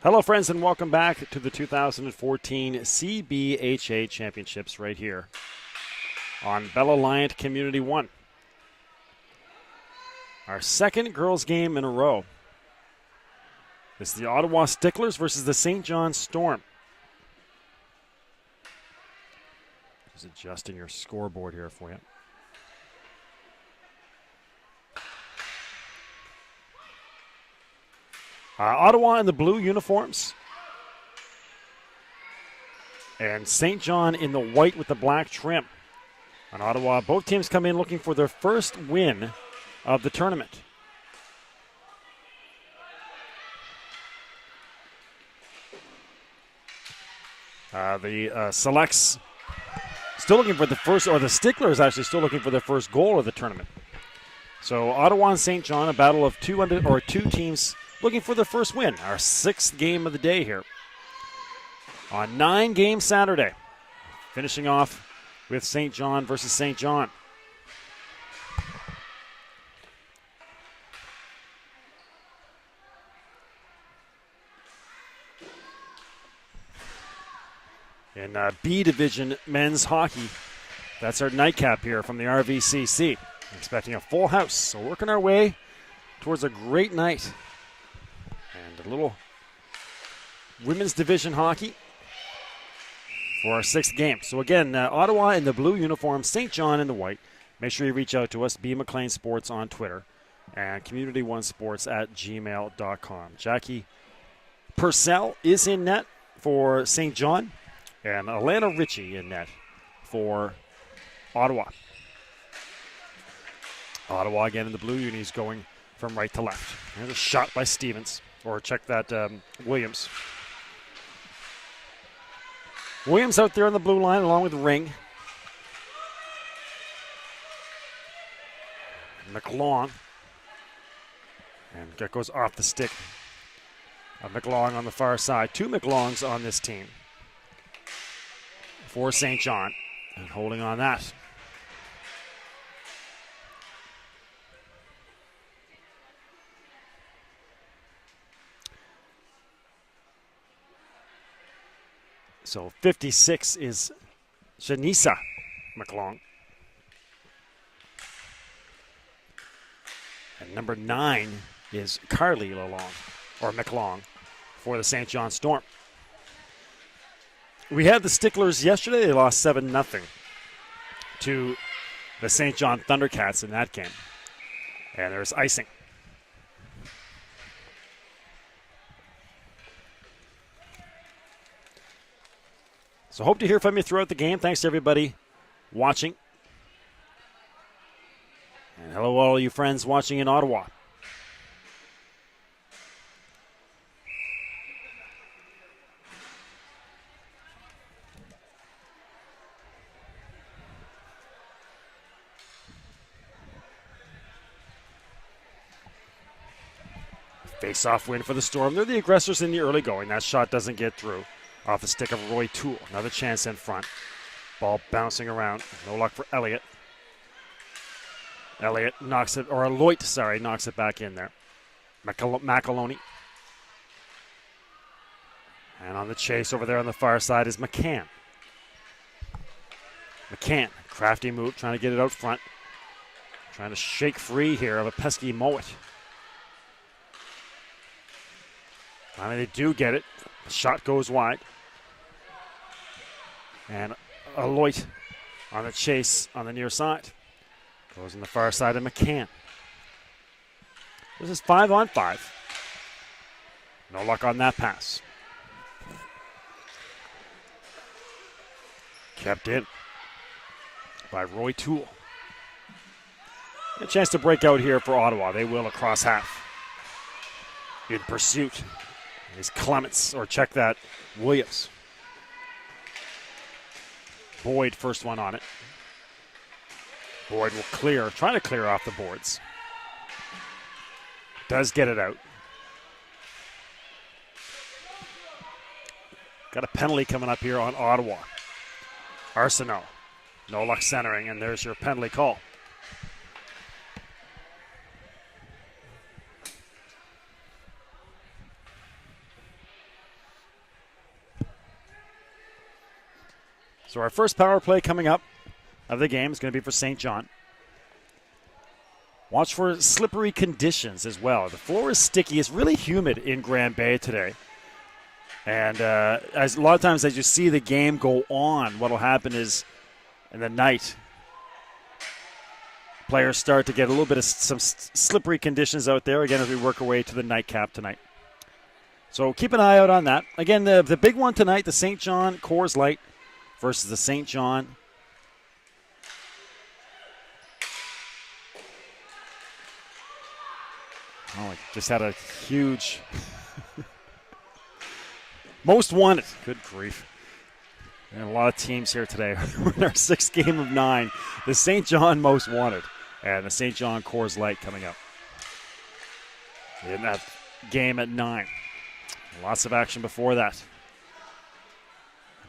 Hello, friends, and welcome back to the 2014 CBHA Championships right here on Bell Alliant Community 1. Our second girls' game in a row. This is the Ottawa Sticklers versus the St. John Storm. Just adjusting your scoreboard here for you. Ottawa in the blue uniforms. And St. John in the white with the black trim. On Ottawa, both teams come in looking for their first win of the tournament. The Selects still looking for the first, or the Sticklers actually still looking for their first goal of the tournament. So Ottawa and St. John, a battle of two teams looking for their first win. Our sixth game of the day here on 9-game Saturday. Finishing off with St. John versus St. John. In B Division men's hockey, that's our nightcap here from the RVCC. Expecting a full house, so working our way towards a great night. And a little women's division hockey for our sixth game. So again, Ottawa in the blue uniform, St. John in the white. Make sure you reach out to us, B. McLean Sports on Twitter, and community1sports@gmail.com. Jackie Purcell is in net for St. John, and Alana Ritchie in net for Ottawa. Ottawa again in the blue unis going from right to left. There's a shot by Stevens. Or check that, Williams. Williams out there on the blue line along with Ring. McLong. And that goes off the stick of McLong on the far side. Two McLongs on this team for St. John. And holding on that. So 56 is Janissa McLong. And number 9 is Carly McLong for the St. John Storm. We had the Sticklers yesterday. They lost 7-0 to the St. John Thundercats in that game. And there's icing. So hope to hear from you throughout the game. Thanks to everybody watching. And hello all you friends watching in Ottawa. Face-off win for the Storm. They're the aggressors in the early going. That shot doesn't get through. Off the stick of Roy Toole. Another chance in front. Ball bouncing around. No luck for Elliott. Elliott knocks it, or Loit, knocks it back in there. McAloney. And on the chase over there on the far side is McCann. McCann, crafty move, trying to get it out front. Trying to shake free here of a pesky Mowat. Finally, they do get it. The shot goes wide. And Aloit on the chase on the near side. Goes on the far side of McCann. This is 5-on-5. No luck on that pass. Kept in by Roy Toole. A chance to break out here for Ottawa. They will across half. In pursuit is Clements, or check that, Williams. Boyd, first one on it. Boyd will clear, trying to clear off the boards. Does get it out. Got a penalty coming up here on Ottawa. Arsenault. No luck centering, and there's your penalty call. So our first power play coming up of the game is going to be for St. John. Watch for slippery conditions as well. The floor is sticky. It's really humid in Grand Bay today. And as a lot of times as you see the game go on, what will happen is in the night, players start to get a little bit of some slippery conditions out there, again, as we work our way to the nightcap tonight. So keep an eye out on that. Again, the big one tonight, the St. John Coors Light versus the St. John I just had a huge most wanted. Good grief. And a lot of teams here today. We're in our 6th game of 9. The St. John most wanted and the St. John Coors Light coming up in that game at 9. Lots of action before that.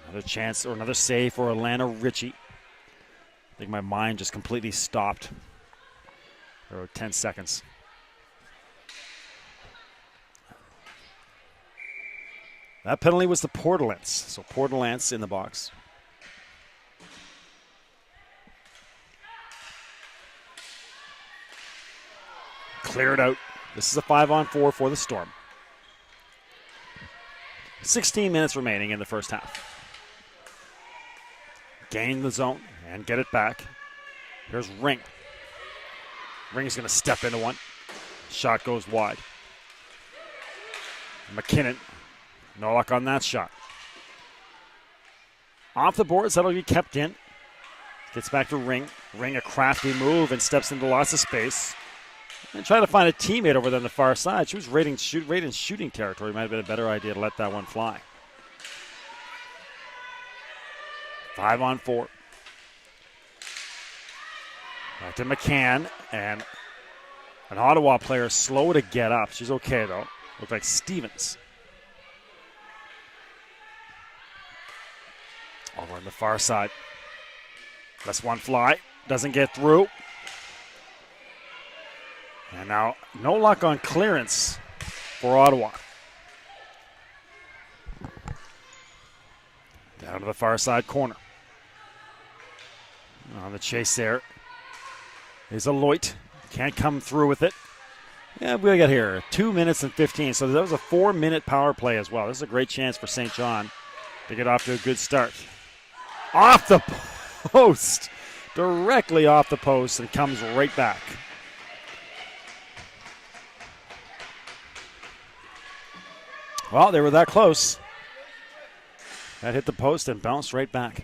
Another chance or another save for Alana Ritchie. I think my mind just completely stopped. There were 10 seconds. That penalty was the Portalance. So Portalance in the box. Cleared out. This is a 5-on-4 for the Storm. 16 minutes remaining in the first half. Gain the zone and get it back. Here's Ring. Ring's going to step into one. Shot goes wide. McKinnon. No luck on that shot. Off the boards, that'll be kept in. Gets back to Ring. Ring a crafty move and steps into lots of space. And try to find a teammate over there on the far side. She was right in shooting territory. Might have been a better idea to let that one fly. 5-on-4. Back to McCann. And an Ottawa player slow to get up. She's okay, though. Looks like Stevens. Over on the far side. Lets one fly. Doesn't get through. And now, no luck on clearance for Ottawa. Down to the far side corner. On the chase there is a Loit. Can't come through with it. Yeah, we got here 2 minutes and 15. So that was a 4-minute power play as well. This is a great chance for St. John to get off to a good start. Off the post. Directly off the post and comes right back. Well, they were that close. That hit the post and bounced right back.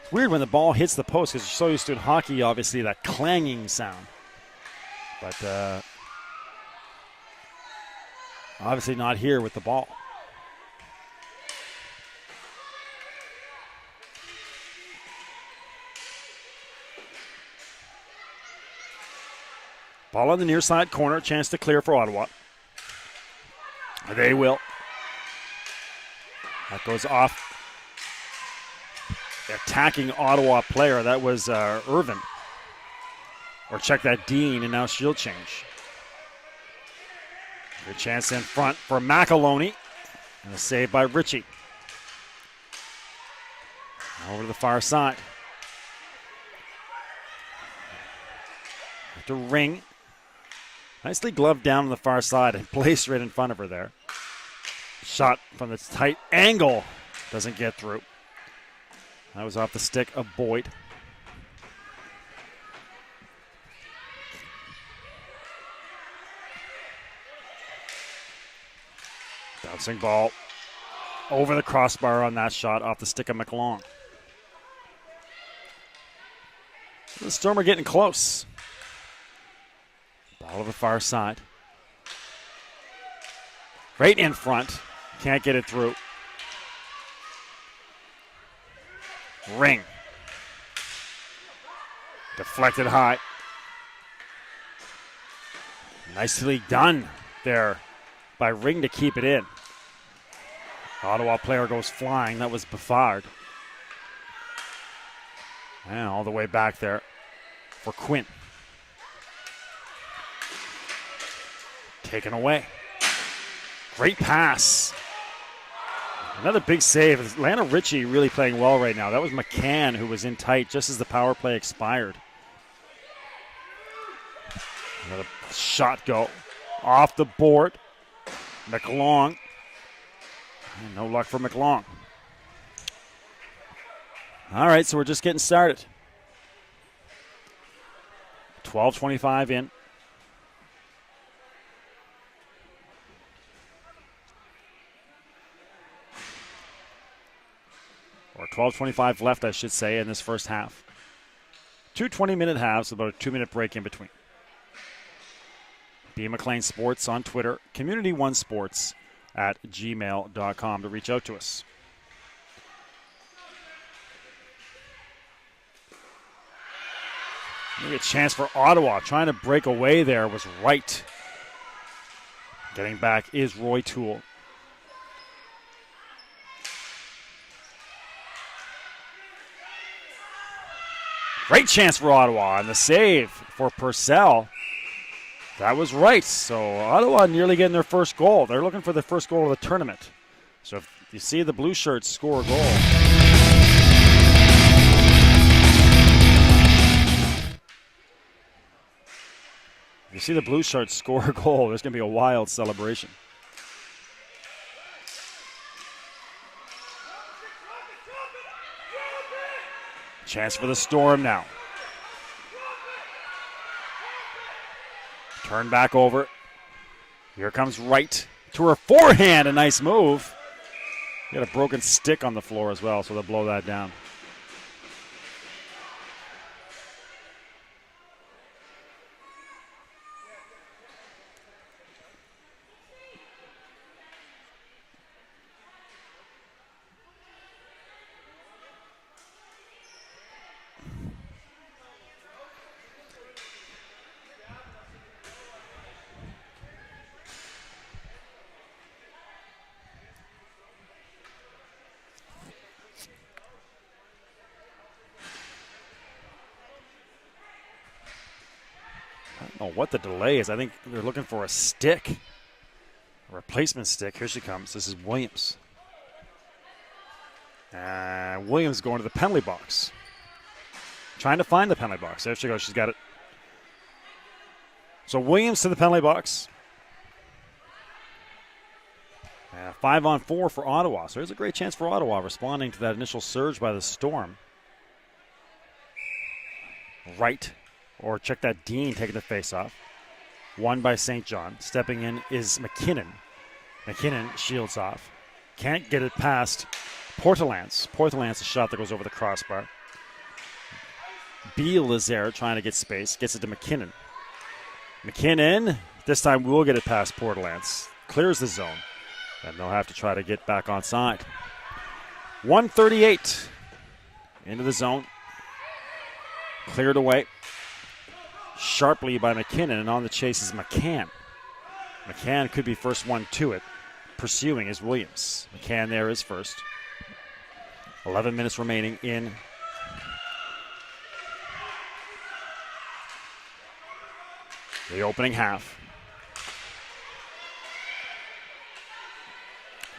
It's weird when the ball hits the post because you're so used to in hockey, obviously, that clanging sound. But obviously not here with the ball. Ball on the near side corner, chance to clear for Ottawa. They will. That goes off. Attacking Ottawa player. That was Irvin. Or check that, Dean, and now she'll change. Good chance in front for McAloney. And a save by Ritchie. Over to the far side. To Ring. Nicely gloved down on the far side and placed right in front of her there. Shot from the tight angle. Doesn't get through. That was off the stick of Boyd. Bouncing ball over the crossbar on that shot off the stick of McLong. The Storm are getting close. Ball to the far side. Right in front. Can't get it through. Ring. Deflected high. Nicely done there by Ring to keep it in. Ottawa player goes flying. That was Buffard. And all the way back there for Quinn. Taken away. Great pass. Another big save. Atlanta Ritchie really playing well right now. That was McCann who was in tight just as the power play expired. Another shot go off the board. McLong. And no luck for McLong. All right, so we're just getting started. 12:25 in. Or 12:25 left, I should say, in this first half. 2 20-minute halves, about a 2-minute break in between. B. McLean Sports on Twitter, community1sports@gmail.com to reach out to us. Maybe a chance for Ottawa. Trying to break away there was right. Getting back is Roy Toole. Great chance for Ottawa, and the save for Purcell. That was right. So Ottawa nearly getting their first goal. They're looking for the first goal of the tournament. So if you see the Blue Shirts score a goal. If you see the Blue Shirts score a goal, there's going to be a wild celebration. Chance for the Storm now. Turn back over. Here comes Wright to her forehand. A nice move. Got a broken stick on the floor as well, so they'll blow that down. I don't know what the delay is. I think they're looking for a stick, a replacement stick. Here she comes. This is Williams. Williams going to the penalty box. Trying to find the penalty box. There she goes. She's got it. So Williams to the penalty box. 5-on-4 for Ottawa. So there's a great chance for Ottawa responding to that initial surge by the Storm. Right. Or check that Dean taking the face-off. Won by St. John. Stepping in is McKinnon. McKinnon shields off. Can't get it past Portelance. Portelance, a shot that goes over the crossbar. Beal is there trying to get space. Gets it to McKinnon. McKinnon, this time will get it past Portelance. Clears the zone. And they'll have to try to get back on side. 138 into the zone. Cleared away. Sharply by McKinnon, and on the chase is McCann. McCann could be first one to it. Pursuing is Williams. McCann there is first. 11 minutes remaining in the opening half.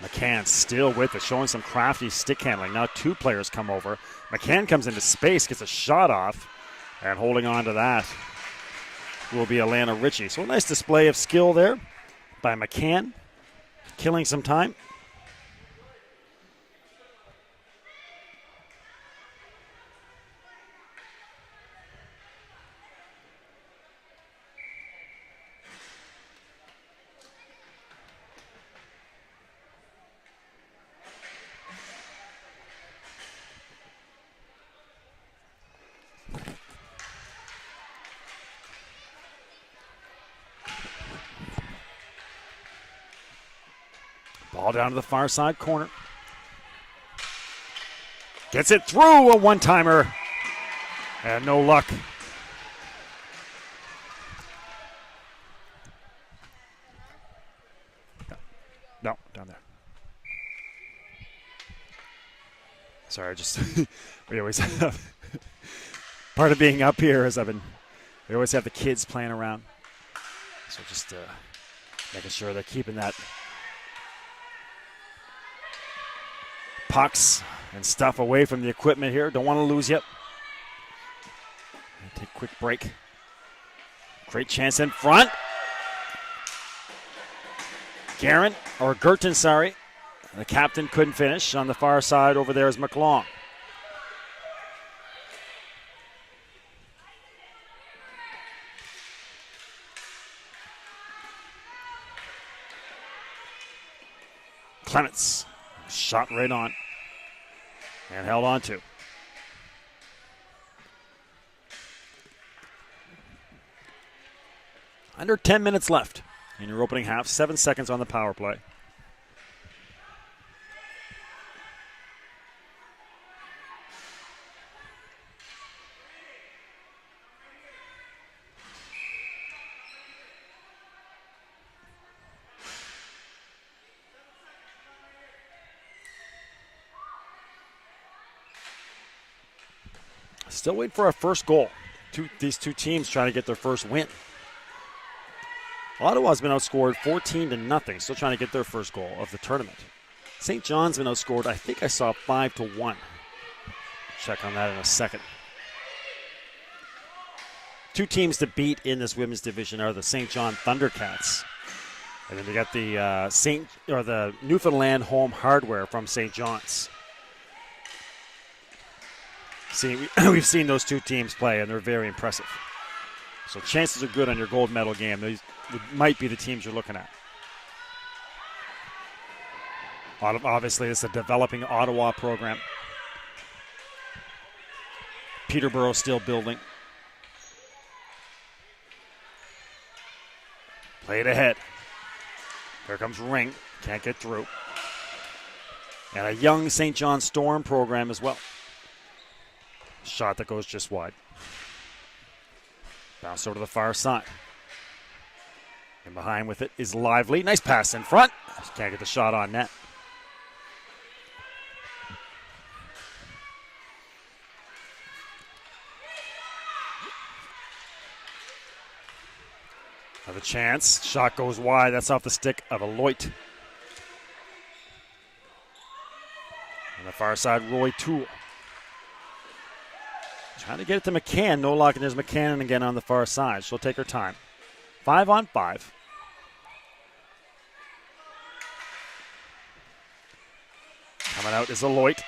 McCann still with it, showing some crafty stick handling. Now 2 players come over. McCann comes into space, gets a shot off, and holding on to that will be Atlanta Ritchie. So a nice display of skill there by McCann, killing some time. Ball down to the far side corner. Gets it through, a one-timer. And no luck. No, down there. Sorry, just we always have part of being up here is we always have the kids playing around. So just making sure they're keeping that pucks and stuff away from the equipment here. Don't want to lose yet. Take a quick break. Great chance in front. Gerton, sorry. The captain couldn't finish. On the far side over there is McClung. Clements shot right on and held on to. Under 10 minutes left in your opening half. 7 seconds on the power play. Still waiting for our first goal. These two teams trying to get their first win. Ottawa's been outscored 14-0, still trying to get their first goal of the tournament. St. John's been outscored, I think I saw 5-1. Check on that in a second. Two teams to beat in this women's division are the St. John Thundercats. And then you got the Newfoundland Home Hardware from St. John's. We've seen those two teams play, and they're very impressive. So chances are good on your gold medal game. These might be the teams you're looking at. Obviously, it's a developing Ottawa program. Peterborough still building. Played ahead. Here comes Ring. Can't get through. And a young St. John Storm program as well. Shot that goes just wide. Bounce over to the far side. And behind with it is Lively. Nice pass in front. Can't get the shot on net. Another chance. Shot goes wide. That's off the stick of Aloit. On the far side, Roy Toole. Trying to get it to McCann. No luck, and there's McCann again on the far side. She'll take her time. 5-on-5. Coming out is Aloit.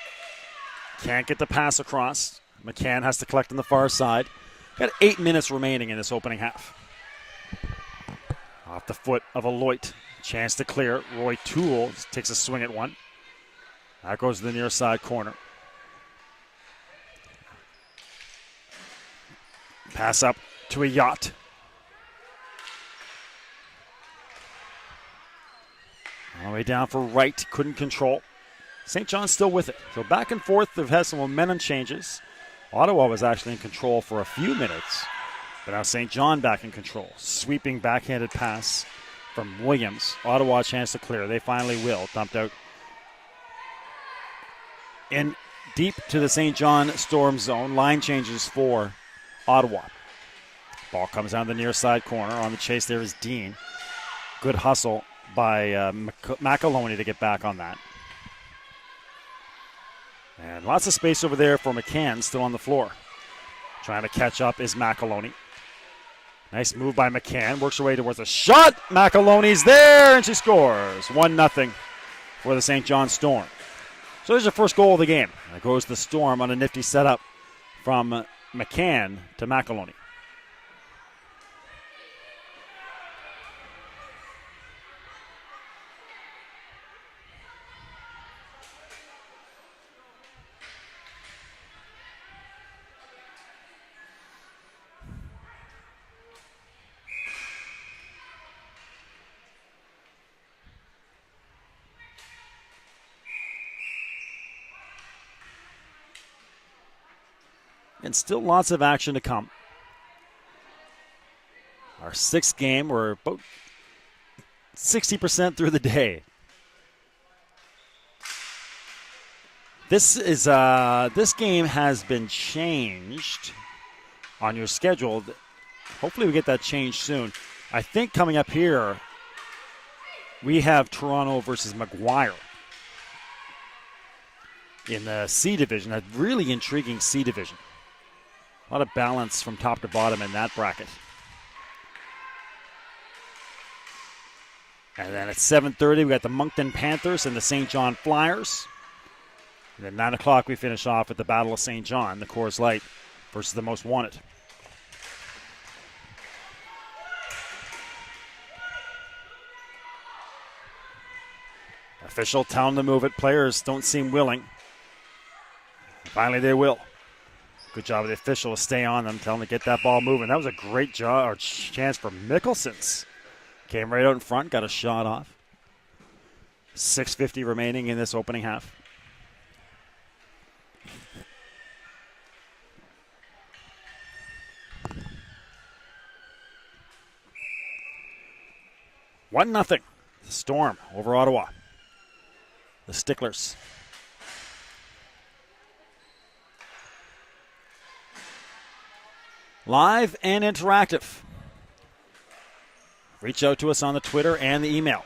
Can't get the pass across. McCann has to collect on the far side. Got 8 minutes remaining in this opening half. Off the foot of Aloit. Chance to clear. Roy Toole takes a swing at one. That goes to the near side corner. Pass up to a yacht. All the way down for Wright. Couldn't control. St. John's still with it. So back and forth, they've had some momentum changes. Ottawa was actually in control for a few minutes. But now St. John back in control. Sweeping backhanded pass from Williams. Ottawa a chance to clear. They finally will. Dumped out in deep to the St. John Storm zone. Line changes for Ottawa. Ball comes down the near side corner. On the chase there is Dean. Good hustle by McAloney to get back on that. And lots of space over there for McCann, still on the floor. Trying to catch up is McAloney. Nice move by McCann. Works her way towards a shot. McAloney's there, and she scores. 1-0 for the St. John Storm. So there's your first goal of the game. And it goes to the Storm on a nifty setup from McCann to McAloney. And still lots of action to come. Our sixth game, we're about 60% through the day. This game has been changed on your schedule. Hopefully we get that changed soon. I think coming up here, we have Toronto versus McGuire. in the C division, a really intriguing C division. A lot of balance from top to bottom in that bracket. And then at 7:30, we got the Moncton Panthers and the St. John Flyers. And then 9 o'clock, we finish off with the Battle of St. John, the Coors Light versus the Most Wanted. Official telling them to move it. Players don't seem willing. Finally, they will. Good job of the official to stay on them, tell them to get that ball moving. That was a great job or chance for Mickelsons. Came right out in front, got a shot off. 6:50 remaining in this opening half. One nothing. The Storm over Ottawa. The Sticklers. Live and interactive. Reach out to us on the Twitter and the email.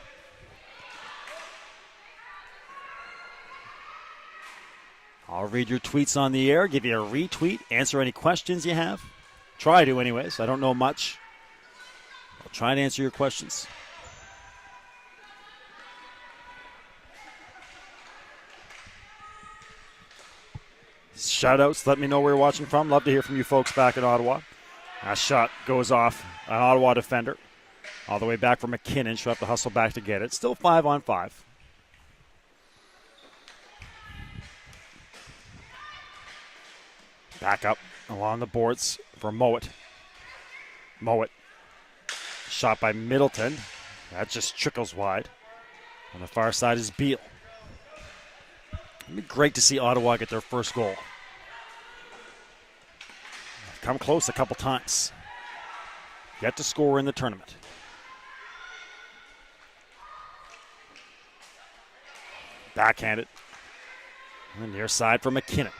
I'll read your tweets on the air, give you a retweet, answer any questions you have. Try to anyways. I don't know much. I'll try to answer your questions. Shout-outs, let me know where you're watching from. Love to hear from you folks back in Ottawa. That shot goes off an Ottawa defender. All the way back from McKinnon. She'll have to hustle back to get it. Still 5-on-5. Back up along the boards for Mowat. Mowat. Shot by Middleton. That just trickles wide. On the far side is Beal. It'd be great to see Ottawa get their first goal. They've come close a couple times. Yet to score in the tournament. Backhanded. On the near side for McKinnon.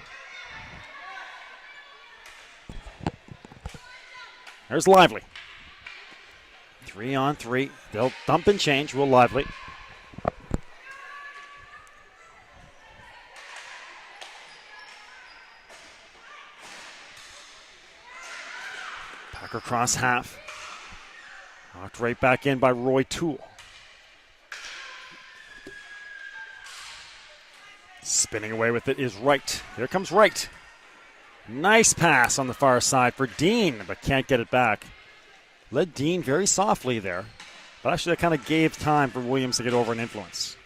There's Lively. 3-on-3. They'll dump and change. Will Lively. Back across half. Knocked right back in by Roy Toole. Spinning away with it is Wright. Here comes Wright. Nice pass on the far side for Dean, but can't get it back. Led Dean very softly there, but actually that kind of gave time for Williams to get over an influence.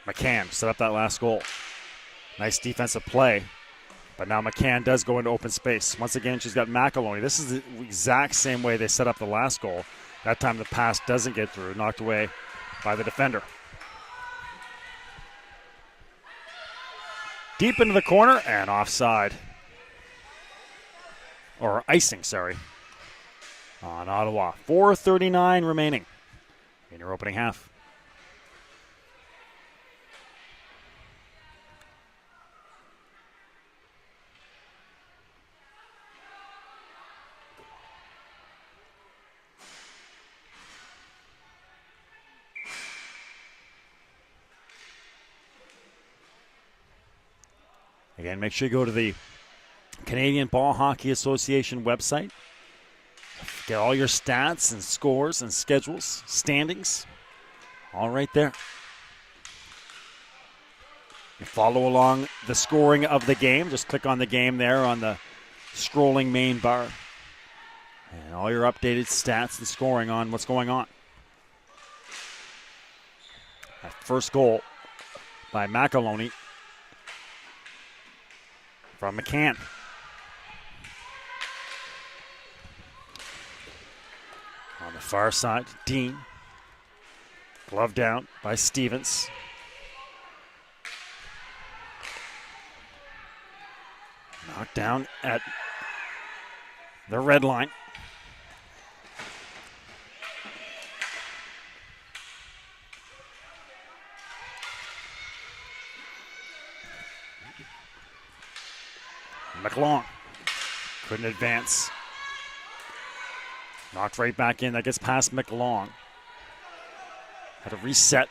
McCann set up that last goal. Nice defensive play, but now McCann does go into open space. Once again, she's got McEloney. This is the exact same way they set up the last goal. That time the pass doesn't get through, knocked away by the defender. Deep into the corner and offside. Or icing, sorry. On Ottawa. 4:39 remaining in your opening half. Again, make sure you go to the Canadian Ball Hockey Association website. Get all your stats and scores and schedules, standings, all right there. You follow along the scoring of the game. Just click on the game there on the scrolling main bar. And all your updated stats and scoring on what's going on. That first goal by McEloney from McCann. On the far side, Dean. Glove down by Stevens. Knocked down at the red line. McLong couldn't advance. Knocked right back in. That gets past McLong. Had to reset.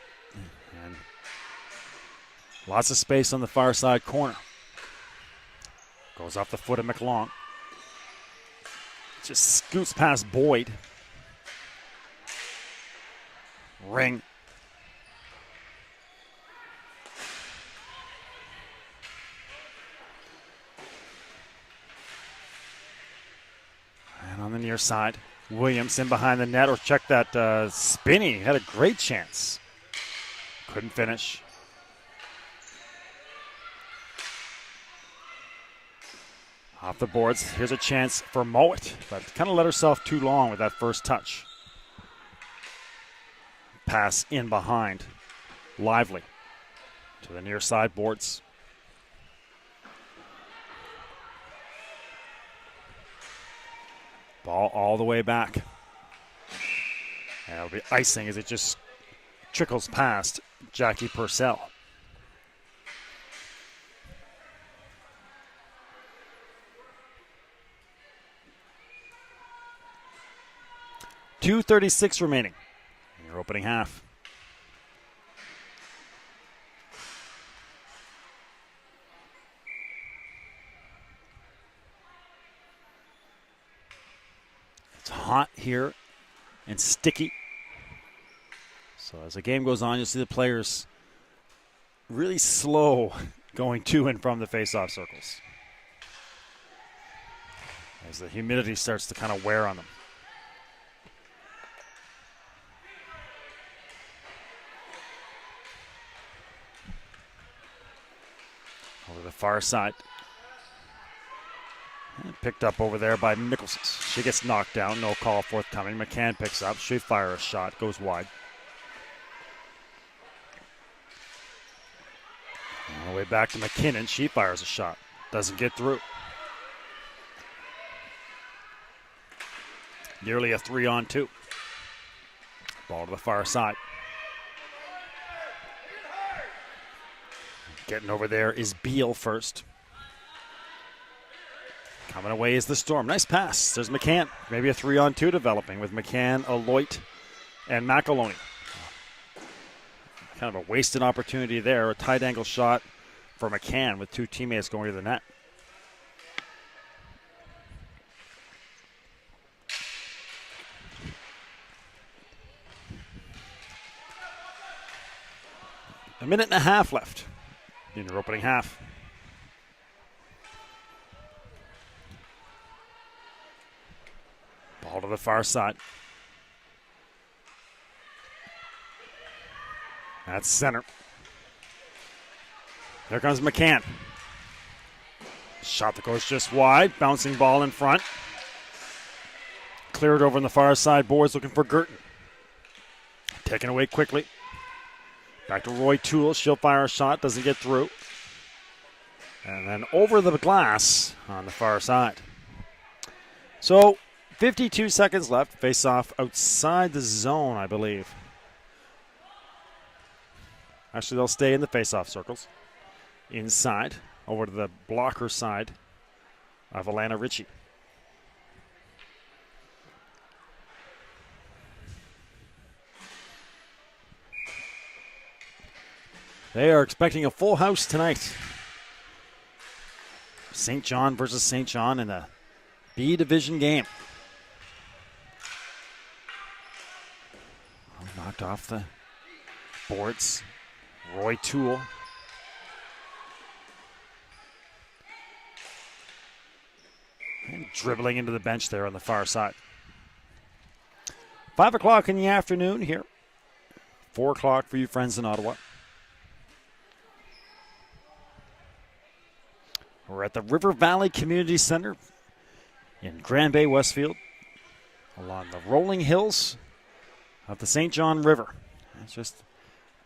And Lots of space on the far side corner. Goes off the foot of McLong. Just scoots past Boyd. Ring. And on the near side, Williams in behind the net, or check that Spinney. Had a great chance. Couldn't finish. Off the boards, here's a chance for Mowat, but kind of let herself too long with that first touch. Pass in behind. Lively to the near side boards. Ball all the way back. And it'll be icing as it just trickles past Jackie Purcell. .236 remaining in your opening half. It's hot here and sticky. So as the game goes on, you'll see the players really slow going to and from the face-off circles as the humidity starts to kind of wear on them. Over the far side. And picked up over there by Mickelson. She gets knocked down. No call forthcoming. McCann picks up. She fires a shot. Goes wide. All the way back to McKinnon. She fires a shot. Doesn't get through. Nearly a 3-on-2. Ball to the far side. Getting over there is Beal first. Coming away is the Storm. Nice pass. There's McCann. Maybe a 3-on-2 developing with McCann, Aloit, and McEloney. Kind of a wasted opportunity there. A tight angle shot for McCann with two teammates going to the net. A minute and a half left in your opening half. Ball to the far side. That's center. There comes McCann. Shot that goes just wide. Bouncing ball in front. Cleared over on the far side. Boards looking for Girton. Taken away quickly. Back to Roy Toole. She'll fire a shot. Doesn't get through. And then over the glass on the far side. So 52 seconds left. Face off outside the zone, I believe. Actually, they'll stay in the face-off circles. Inside, over to the blocker side of Alana Ritchie. They are expecting a full house tonight. St. John versus St. John in a B division game. Knocked off the boards. Roy Toole. And dribbling into the bench there on the far side. 5 o'clock in the afternoon here. 4 o'clock for you friends in Ottawa. We're at the River Valley Community Center in Grand Bay, Westfield, along the rolling hills of the St. John River. It's just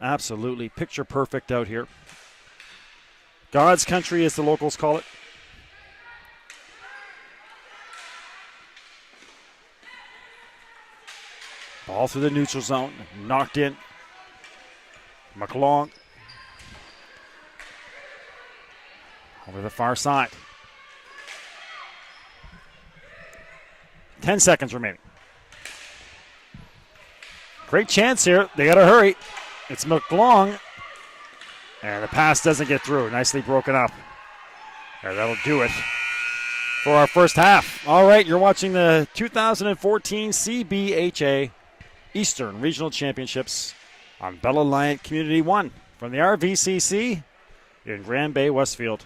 absolutely picture perfect out here. God's country, as the locals call it. Ball through the neutral zone, knocked in. McLong. Over the far side. 10 seconds remaining. Great chance here. They got to hurry. It's McLong. And the pass doesn't get through. Nicely broken up. And that'll do it for our first half. All right, you're watching the 2014 CBHA Eastern Regional Championships on Bell Alliant Community 1 from the RVCC in Grand Bay, Westfield.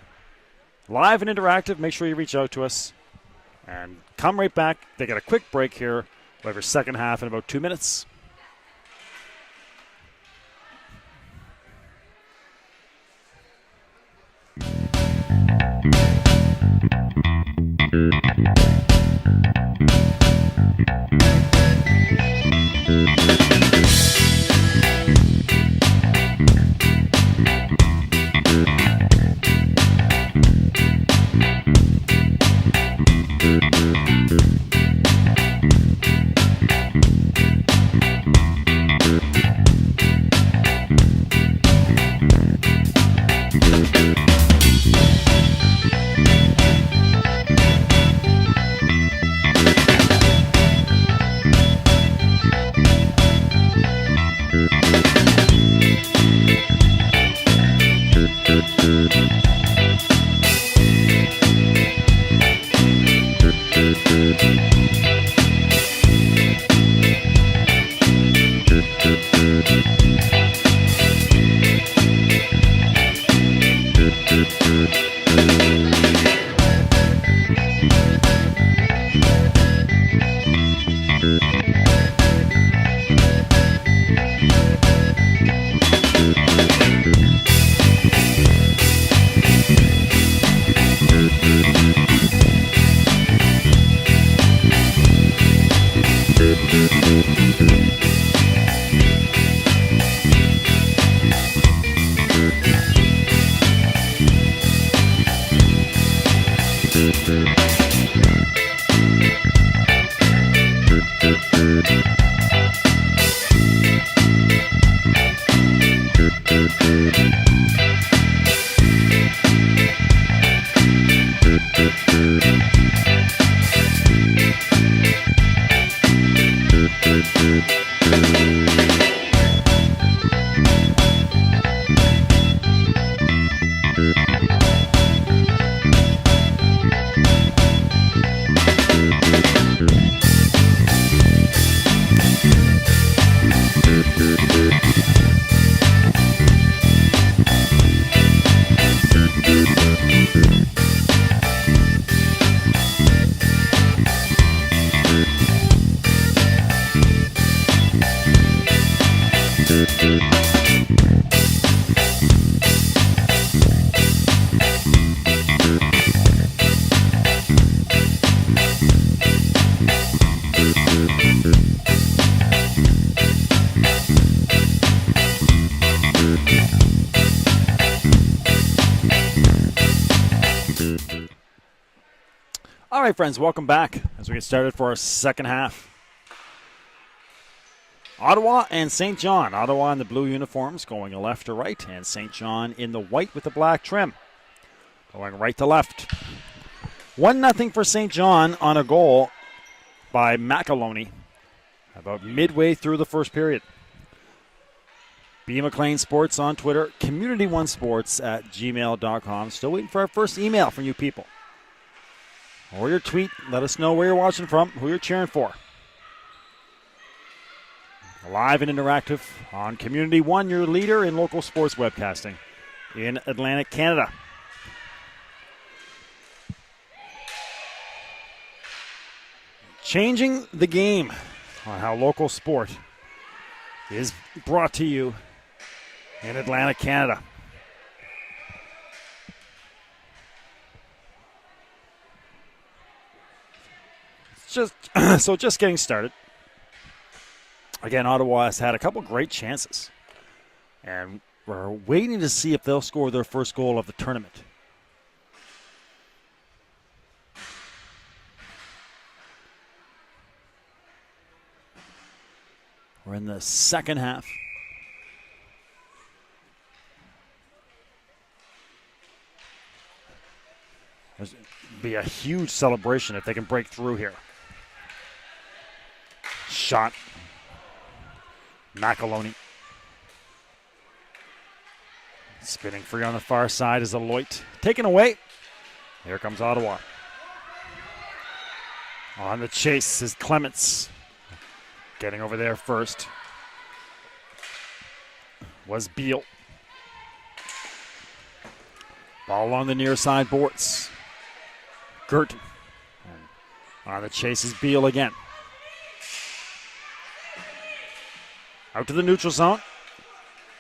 Live and interactive. Make sure you reach out to us. And come right back. They got a quick break here. We'll have your second half in about 2 minutes. All right, friends, welcome back as we get started for our second half. Ottawa and St. John. Ottawa in the blue uniforms going left to right, and St. John in the white with the black trim going right to left. 1-0 for St. John on a goal by McAloney about midway through the first period. B. McLean Sports on Twitter, community1sports@gmail.com. Still waiting for our first email from you people. Or your tweet. Let us know where you're watching from, who you're cheering for. Live and interactive on Community One, your leader in local sports webcasting in Atlantic Canada. Changing the game on how local sport is brought to you in Atlantic Canada. Just getting started. Again, Ottawa has had a couple great chances. And we're waiting to see if they'll score their first goal of the tournament. We're in the second half. There'll be a huge celebration if they can break through here. Shot. McAloney. Spinning free on the far side is Aloit. Taken away. Here comes Ottawa. On the chase is Clements. Getting over there first was Beal. Ball along the near side boards. Girton. And on the chase is Beal again. Out to the neutral zone.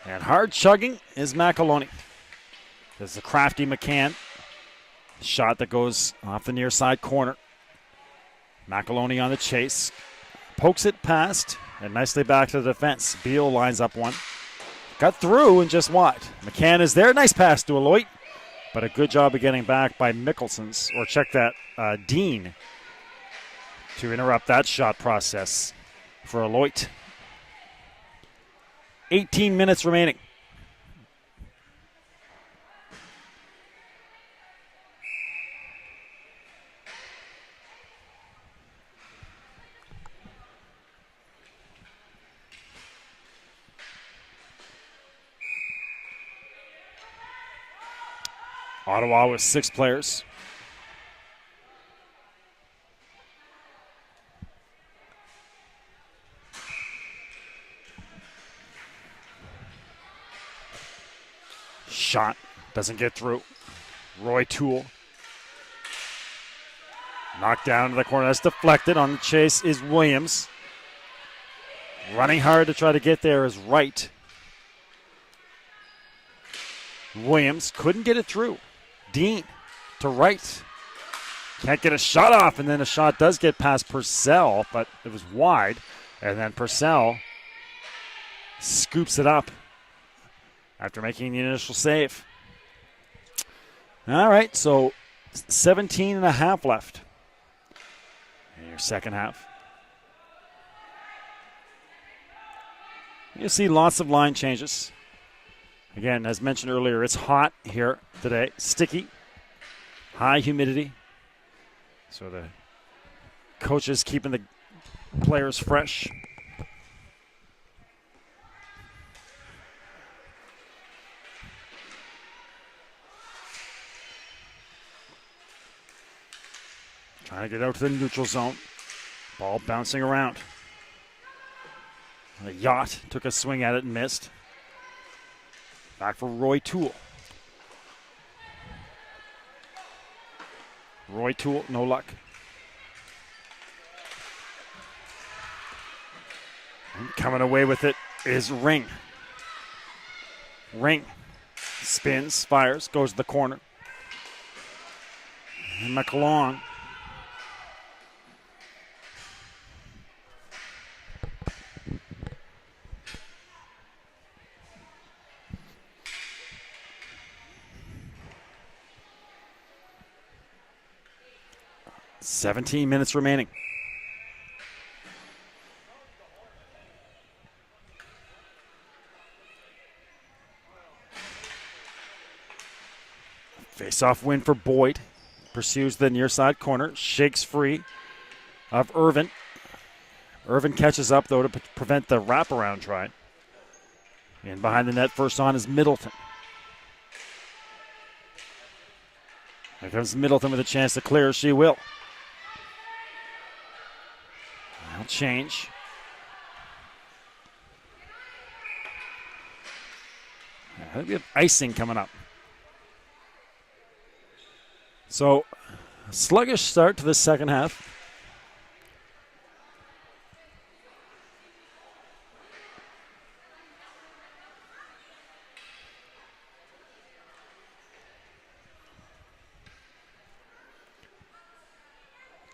And hard chugging is McAloney. There's a crafty McCann. Shot that goes off the near side corner. McAloney on the chase. Pokes it past and nicely back to the defense. Beal lines up one. Got through and just wide. McCann is there. Nice pass to Aloit. But a good job of getting back by Mickelson's, or check that, Dean, to interrupt that shot process for Aloit. 18 minutes remaining. Ottawa with 6 players. Shot doesn't get through. Roy Toole. Knocked down to the corner. That's deflected. On the chase is Williams. Running hard to try to get there is Wright. Williams couldn't get it through. Dean to Wright. Can't get a shot off, and then a shot does get past Purcell, but it was wide. And then Purcell scoops it up after making the initial save. All right, so 17 and a half left in your second half. You'll see lots of line changes. Again, as mentioned earlier, it's hot here today. Sticky. High humidity. So the coaches keeping the players fresh. Trying to get out to the neutral zone. Ball bouncing around. The Yacht took a swing at it and missed. Back for Roy Toole. Roy Toole, no luck. And coming away with it is Ring. Ring spins, fires, goes to the corner. And McClellan. $17 minutes remaining. Face-off win for Boyd. Pursues the near side corner. Shakes free of Irvin. Irvin catches up, though, to prevent the wraparound try. And behind the net, first on is Middleton. Here comes Middleton with a chance to clear. She will. That'll change. I think we have icing coming up. So, a sluggish start to the second half.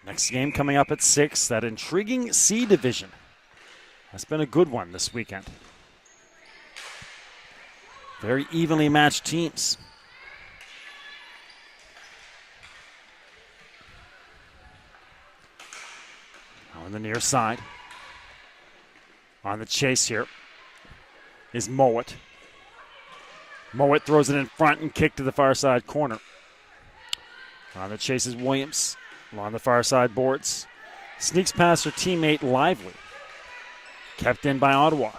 Next game coming up at 6, that intriguing C division. That's been a good one this weekend. Very evenly matched teams. On the near side. On the chase here is Mowat. Mowat throws it in front and kick to the far side corner. On the chase is Williams. Along the far side boards. Sneaks past her teammate Lively. Kept in by Ottawa.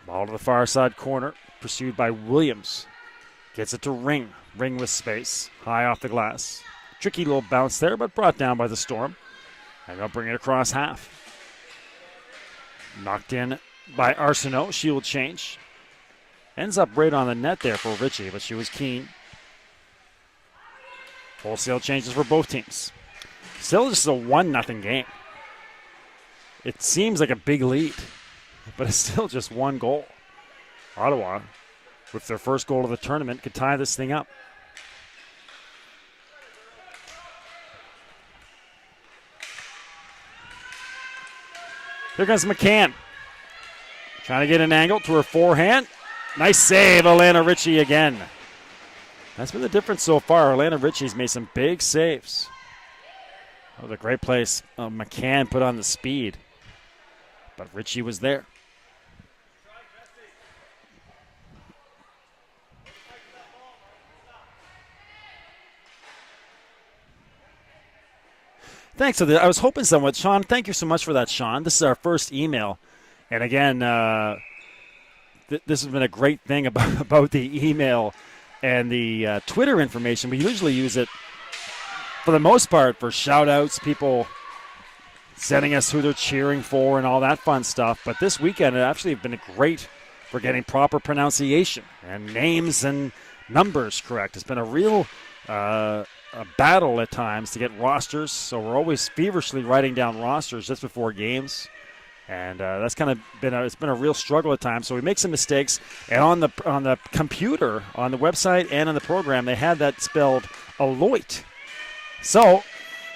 Ball to the far side corner. pursued by Williams. Gets it to Ring. Ring with space. High off the glass. Tricky little bounce there, but brought down by the Storm. And they'll bring it across half. Knocked in by Arsenault. Shield change. Ends up right on the net there for Ritchie, but she was keen. Wholesale changes for both teams. Still just a 1-0 game. It seems like a big lead, but it's still just one goal. Ottawa, with their first goal of the tournament, could tie this thing up. Here comes McCann. Trying to get an angle to her forehand. Nice save, Alana Ritchie again. That's been the difference so far. Alana Ritchie's made some big saves. That was a great place. McCann put on the speed, but Ritchie was there. Thanks. I was hoping somewhat. Sean, thank you so much for that, Sean. This is our first email. And again, this has been a great thing about the email and the Twitter information. We usually use it, for the most part, for shout-outs, people sending us who they're cheering for and all that fun stuff. But this weekend, it actually been great for getting proper pronunciation and names and numbers correct. It's been a real a battle at times to get rosters, so we're always feverishly writing down rosters just before games. And that's kind of it's been a real struggle at times. So we make some mistakes, and on the computer, on the website, and on the program, they had that spelled Aloit. So,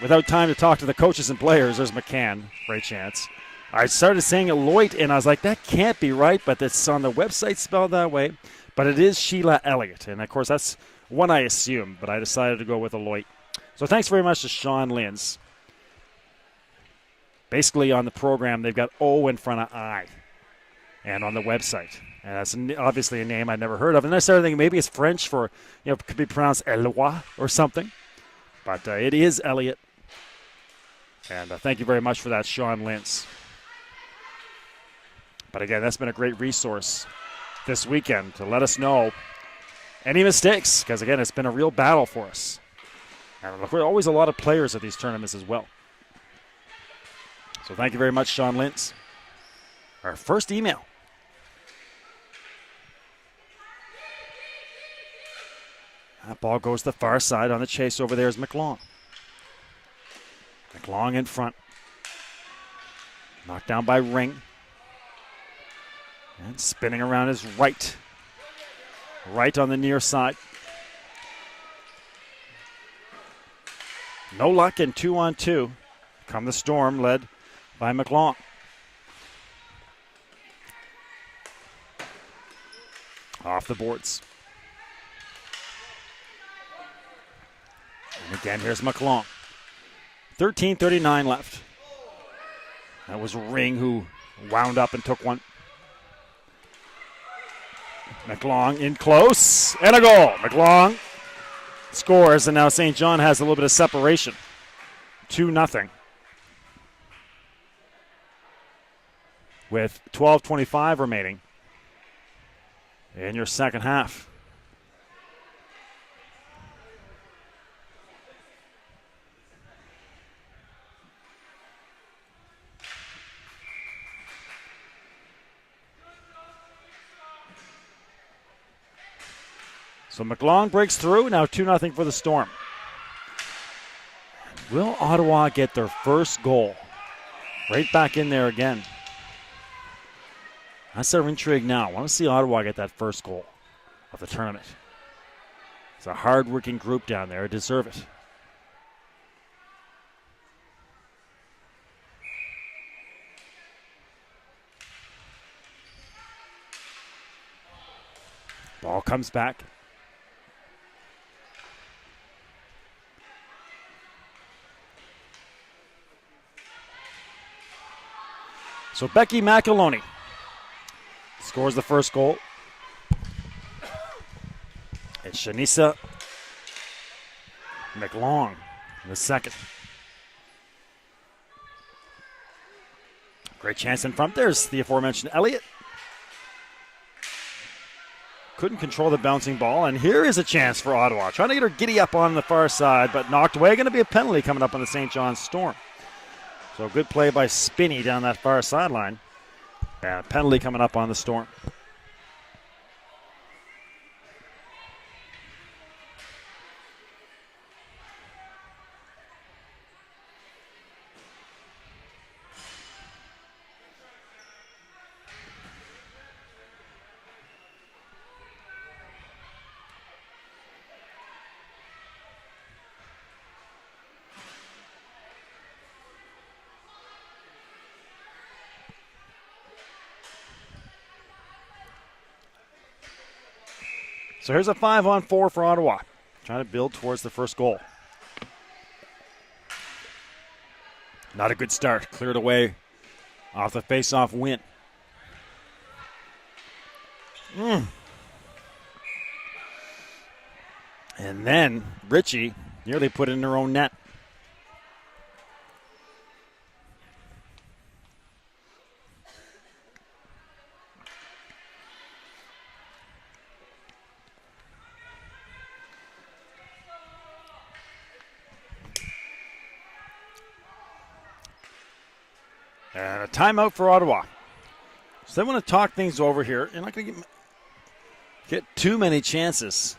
without time to talk to the coaches and players, there's McCann, great chance. I started saying Aloit, and I was like, that can't be right, but it's on the website spelled that way. But it is Sheila Elliott, and of course that's one I assumed, but I decided to go with Aloit. So thanks very much to Sean Lins. Basically, on the program, they've got O in front of I, and on the website. And that's obviously a name I'd never heard of. And I started thinking maybe it's French for, it could be pronounced Eloi or something. But it is Elliott. And thank you very much for that, Sean Lins. But again, that's been a great resource this weekend to let us know any mistakes, because again, it's been a real battle for us. And there are always a lot of players at these tournaments as well. So thank you very much, Sean Lintz. Our first email. That ball goes to the far side. On the chase over there is McLong. McLong in front. Knocked down by Ring. And spinning around is right. Right on the near side. No luck in 2-on-2. Come the Storm, led by McLong. Off the boards. And again, here's McLong. 13:39 left. That was Ring who wound up and took one. McLong in close, and a goal. McLong scores, and now St. John has a little bit of separation. 2-0. With 12:25 remaining in your second half. So McLong breaks through. Now 2-0 for the Storm. Will Ottawa get their first goal? Right back in there again. That's our intrigue now. I want to see Ottawa get that first goal of the tournament. It's a hard-working group down there. They deserve it. Ball comes back. So Becky McAloney scores the first goal. It's Shanisa McLong the second. Great chance in front. There's the aforementioned Elliott. couldn't control the bouncing ball. And here is a chance for Ottawa. Trying to get her giddy up on the far side, but knocked away. Going to be a penalty coming up on the St. John's Storm. So good play by Spinney down that far sideline. And a penalty coming up on the Storm. So here's a 5-on-4 for Ottawa. Trying to build towards the first goal. Not a good start. Cleared away off the face-off win. And then Ritchie nearly put it in her own net. And a timeout for Ottawa. So they want to talk things over here. You're not going to get too many chances.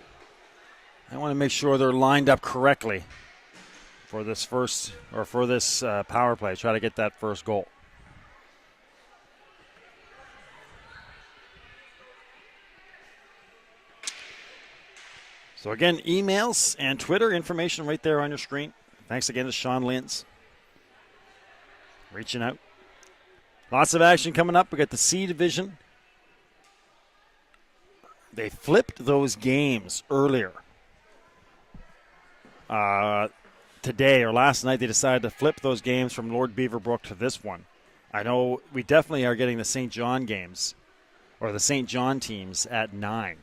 I want to make sure they're lined up correctly for this power play. Try to get that first goal. So again, emails and Twitter information right there on your screen. Thanks again to Sean Linz. Reaching out. Lots of action coming up. We got the C division. They flipped those games earlier. Today or last night, they decided to flip those games from Lord Beaverbrook to this one. I know we definitely are getting the St. John games, or the St. John teams at 9.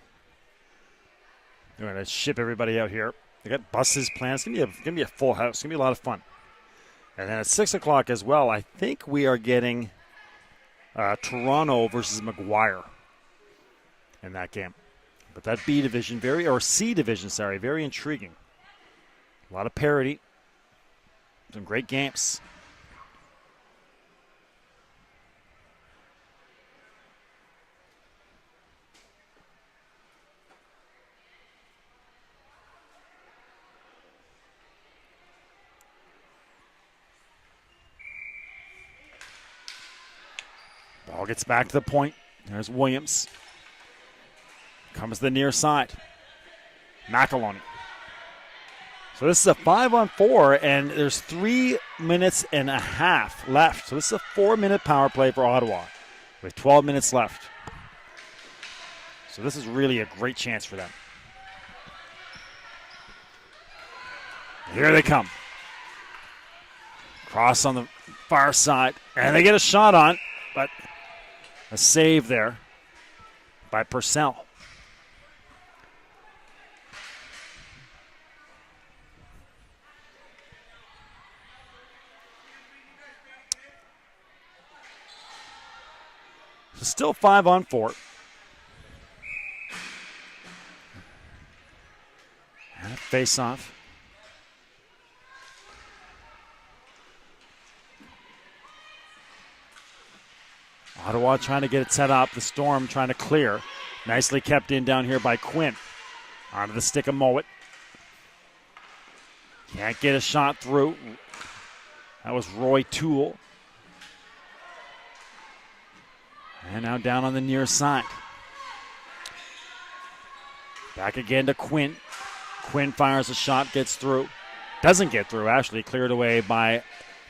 They're going to ship everybody out here. They got buses planned. It's going to be a full house. It's going to be a lot of fun. And then at 6 o'clock as well, I think we are getting Toronto versus McGuire in that game. But that C division, very intriguing. A lot of parity. Some great games. Ball gets back to the point. There's Williams. Comes the near side. McElhoney. So this is a 5-on-4, and there's 3 minutes and a half left. So this is a 4-minute power play for Ottawa with 12 minutes left. So this is really a great chance for them. Here they come. Cross on the far side, and they get a shot on, but a save there by Purcell. So still 5-on-4. And a face-off. Ottawa trying to get it set up. The Storm trying to clear. Nicely kept in down here by Quinn. Onto the stick of Mowat. Can't get a shot through. That was Roy Toole. And now down on the near side. Back again to Quinn. Quinn fires a shot, gets through. Doesn't get through, actually. Cleared away by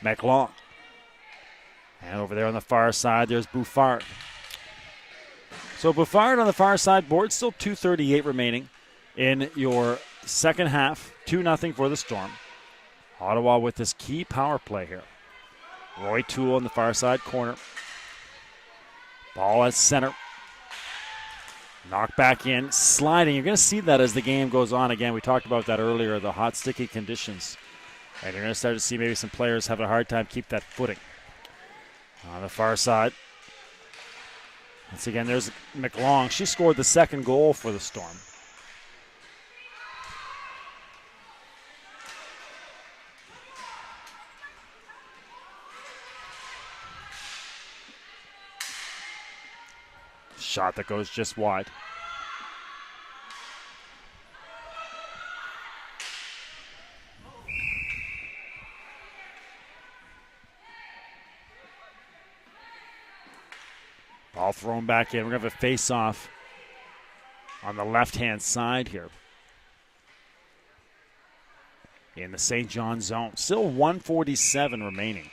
McLaw. And over there on the far side, there's Bouffard. So Bouffard on the far side board, still 2:38 remaining in your second half. 2-0 for the Storm. Ottawa with this key power play here. Roy Toole on the far side corner. Ball at center. Knocked back in, sliding. You're going to see that as the game goes on. Again, we talked about that earlier, the hot, sticky conditions. And you're going to start to see maybe some players having a hard time keep that footing. On the far side. Once again, there's McLong. She scored the second goal for the Storm. Shot that goes just wide. Ball thrown back in. We're going to have a face-off on the left-hand side here in the St. John zone. Still 1:47 remaining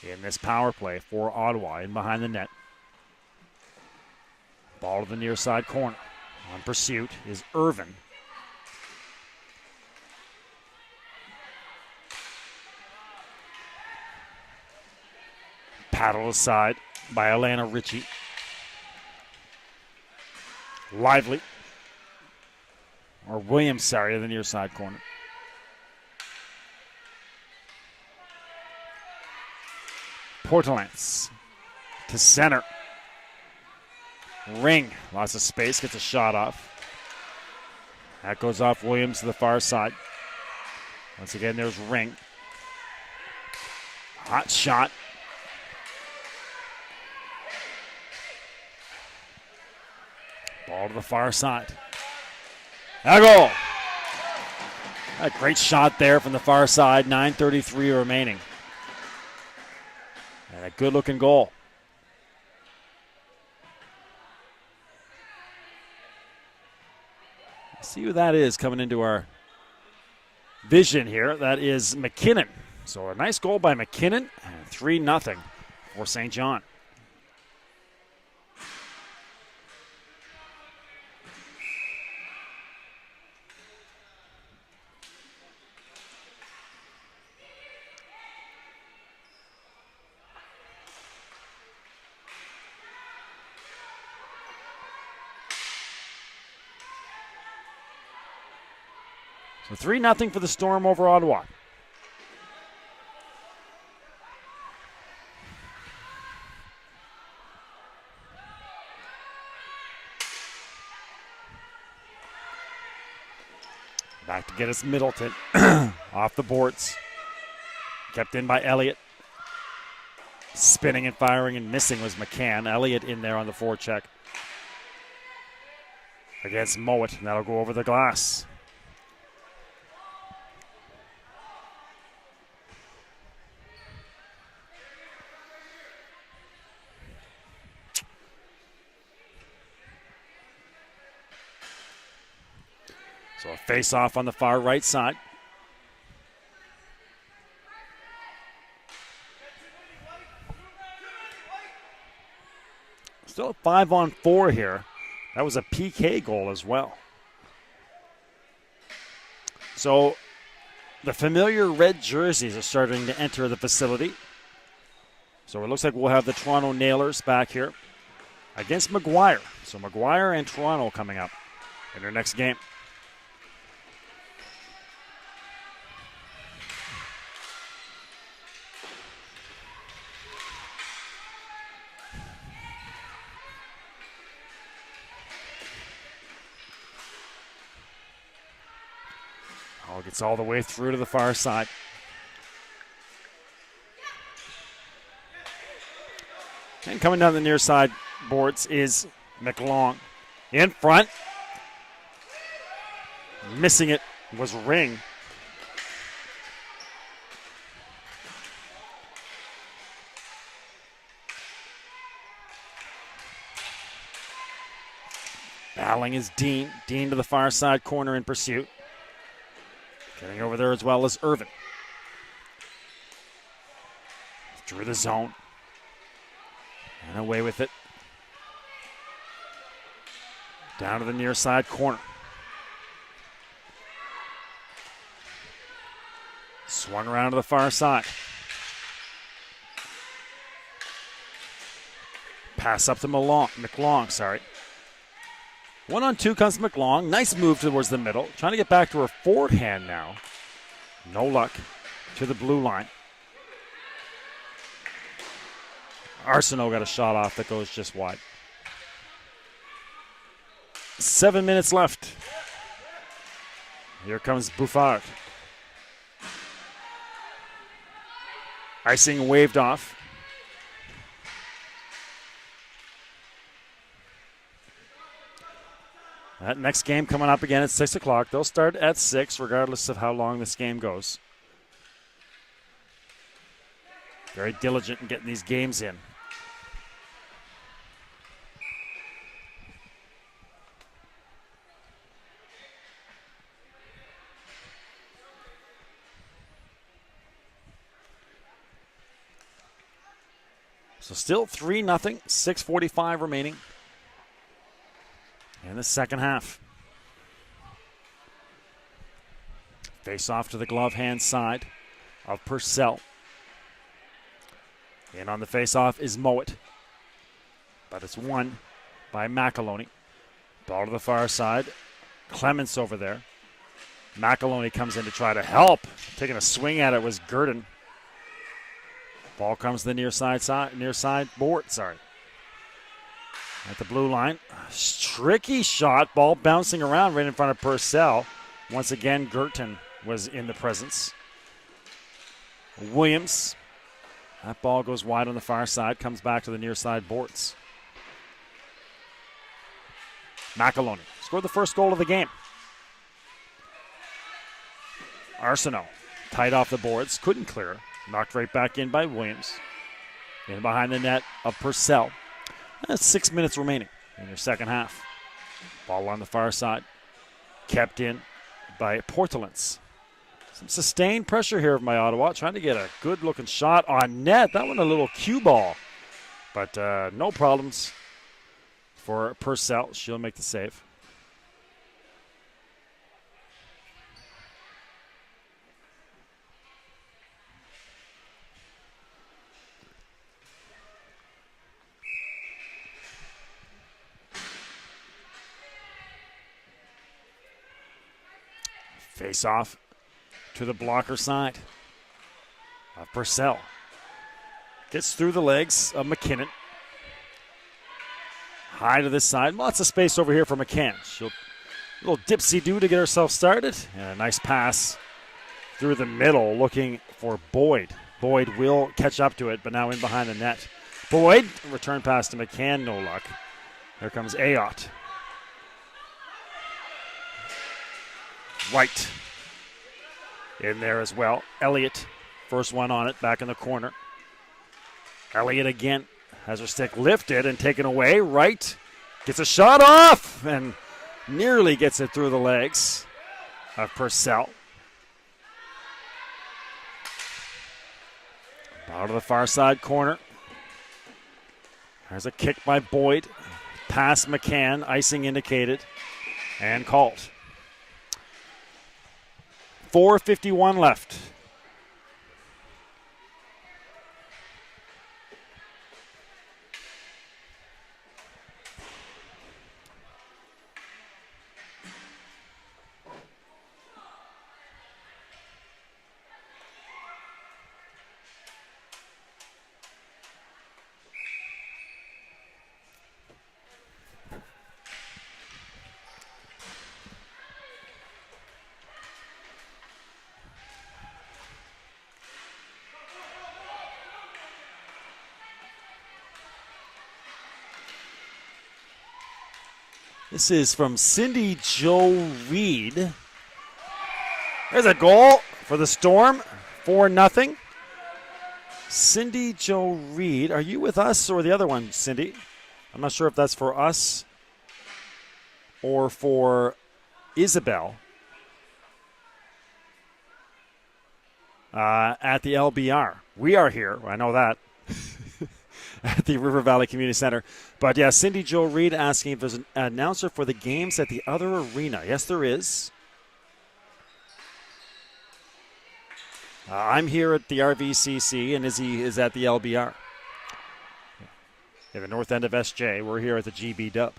in this power play for Ottawa. In behind the net. Ball to the near side corner. On pursuit is Irvin. Paddled aside by Alana Ritchie. Lively. Or Williams, sorry, to the near side corner. Portalance to center. Ring. Lots of space. Gets a shot off. That goes off Williams to the far side. Once again, there's Ring. Hot shot. Ball to the far side. A goal. A great shot there from the far side. 9:33 remaining. And a good-looking goal. See who that is coming into our vision here. That is McKinnon. So a nice goal by McKinnon. 3-0 for St. John. So 3-0 for the Storm over Ottawa. Back to get us Middleton. Off the boards. Kept in by Elliott. Spinning and firing and missing was McCann. Elliott in there on the forecheck. Against Mowat, and that'll go over the glass. So a face-off on the far right side. Still a 5-on-4 here. That was a PK goal as well. So the familiar red jerseys are starting to enter the facility. So it looks like we'll have the Toronto Nailers back here against Maguire. So Maguire and Toronto coming up in their next game. Gets all the way through to the far side. And coming down the near side boards is McLong. In front. Missing it was Ring. Battling is Dean. Dean to the far side corner in pursuit. Getting over there as well as Irvin. Through the zone. And away with it. Down to the near side corner. Swung around to the far side. Pass up to McLong, sorry. 1-on-2 comes McLong. Nice move towards the middle. Trying to get back to her forehand now. No luck to the blue line. Arsenault got a shot off that goes just wide. 7 minutes left. Here comes Buffard. Icing waved off. That next game coming up again at 6 o'clock. They'll start at 6 regardless of how long this game goes. Very diligent in getting these games in. So still 3-0, 6:45 remaining in the second half. Face off to the glove hand side of Purcell. In on the face-off is Mowat. But it's won by McAloney. Ball to the far side. Clements over there. McAloney comes in to try to help. Taking a swing at it was Gurdon. Ball comes to the near side board. At the blue line. Tricky shot. Ball bouncing around right in front of Purcell. Once again, Gurton was in the presence. Williams. That ball goes wide on the far side. Comes back to the near side boards. McAloney scored the first goal of the game. Arsenault tight off the boards. Couldn't clear. Knocked right back in by Williams. In behind the net of Purcell. That's 6 minutes remaining in your second half. Ball on the far side. Kept in by Portelance. Some sustained pressure here by Ottawa. Trying to get a good-looking shot on net. That one a little cue ball. But no problems for Purcell. She'll make the save. Face off to the blocker side of Purcell. Gets through the legs of McKinnon. High to this side. Lots of space over here for McCann. She'll a little dipsy-do to get herself started. And a nice pass through the middle looking for Boyd. Boyd will catch up to it, but now in behind the net. Boyd, return pass to McCann, no luck. Here comes Ayotte. White in there as well. Elliott, first one on it, back in the corner. Elliott again has her stick lifted and taken away. Wright gets a shot off and nearly gets it through the legs of Purcell. Out of the far side corner. There's a kick by Boyd. Pass McCann, icing indicated and called. 4:51 left. This is from Cindy Jo Reed. There's a goal for the Storm, 4-0. Cindy Jo Reed, are you with us or the other one, Cindy? I'm not sure if that's for us or for Isabel at the LBR. We are here, I know that. At the River Valley Community Center. But yeah, Cindy Jo Reed asking if there's an announcer for the games at the other arena. Yes, there is. I'm here at the RVCC, and Izzy is at the LBR. At the north end of SJ, we're here at the GB Dub.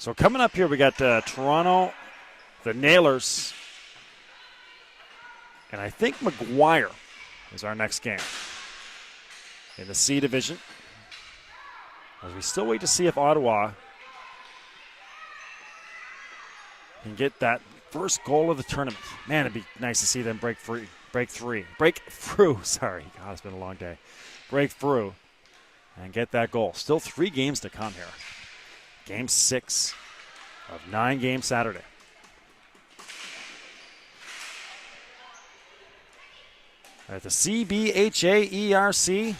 So coming up here, we got Toronto, the Nailers, and I think McGuire is our next game in the C division. As we still wait to see if Ottawa can get that first goal of the tournament. Man, it'd be nice to see them break through. Sorry, God, it's been a long day. Break through and get that goal. Still 3 games to come here. Game 6 of 9 games Saturday. At the CBHA-ERC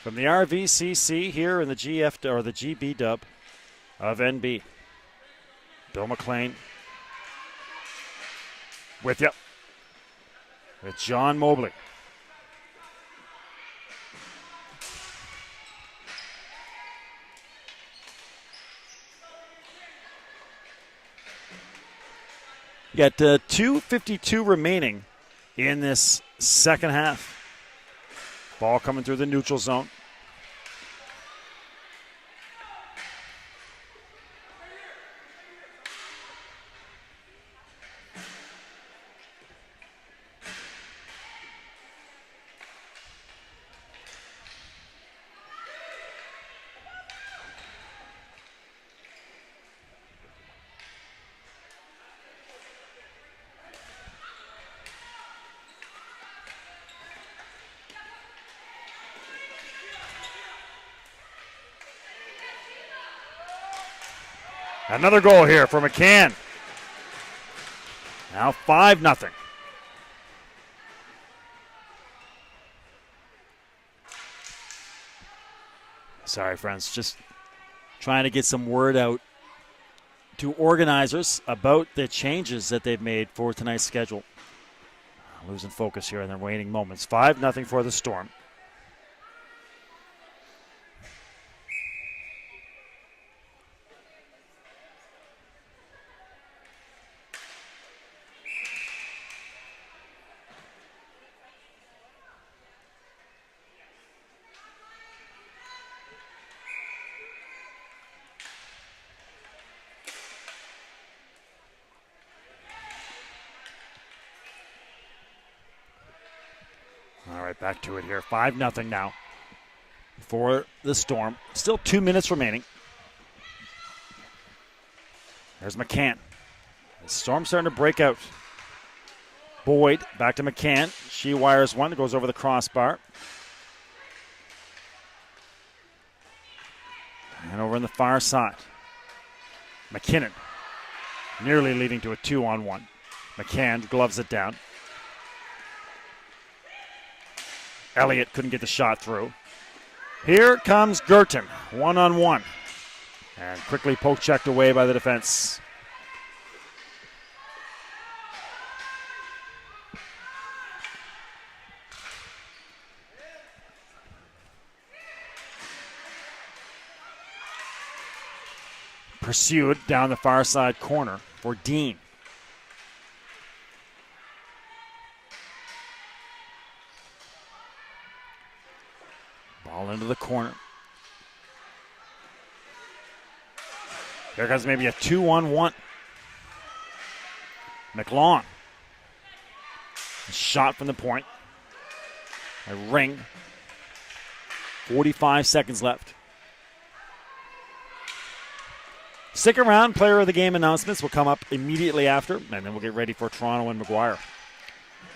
from the RVCC here in the GF or the GB dub of NB. Bill McLean with you. With John Mobley. You got 2:52 remaining in this second half. Ball coming through the neutral zone. Another goal here for McCann. Now 5-0. Sorry, friends. Just trying to get some word out to organizers about the changes that they've made for tonight's schedule. Losing focus here in their waning moments. 5-0 for the Storm. All right, back to it here. 5-0 now for the Storm. Still 2 minutes remaining. There's McCann. The Storm starting to break out. Boyd back to McCann. She wires one, goes over the crossbar. And over on the far side, McKinnon nearly leading to a 2-on-1. McCann gloves it down. Elliott couldn't get the shot through. Here comes Gurton, 1-on-1. And quickly poke-checked away by the defense. Pursued down the far side corner for Dean. Ball into the corner. There goes maybe a 2-on-1. McLawn. Shot from the point. A ring. 45 seconds left. Stick around. Player of the game announcements will come up immediately after, and then we'll get ready for Toronto and McGuire.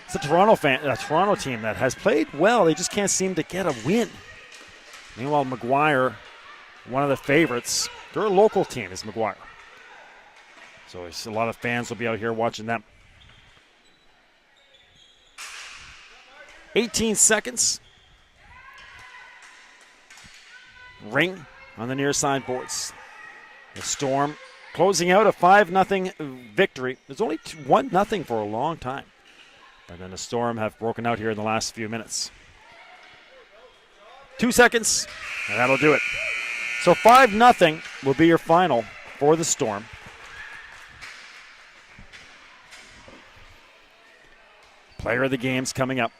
It's a Toronto team that has played well. They just can't seem to get a win. Meanwhile, McGuire, one of the favorites, they're a local team, is McGuire. So a lot of fans will be out here watching them. 18 seconds. Ring on the near side boards. The Storm closing out a 5-0 victory. There's only 1-0 for a long time. But then the Storm have broken out here in the last few minutes. 2 seconds, and that'll do it. So 5-0 will be your final for the Storm. Player of the game's coming up.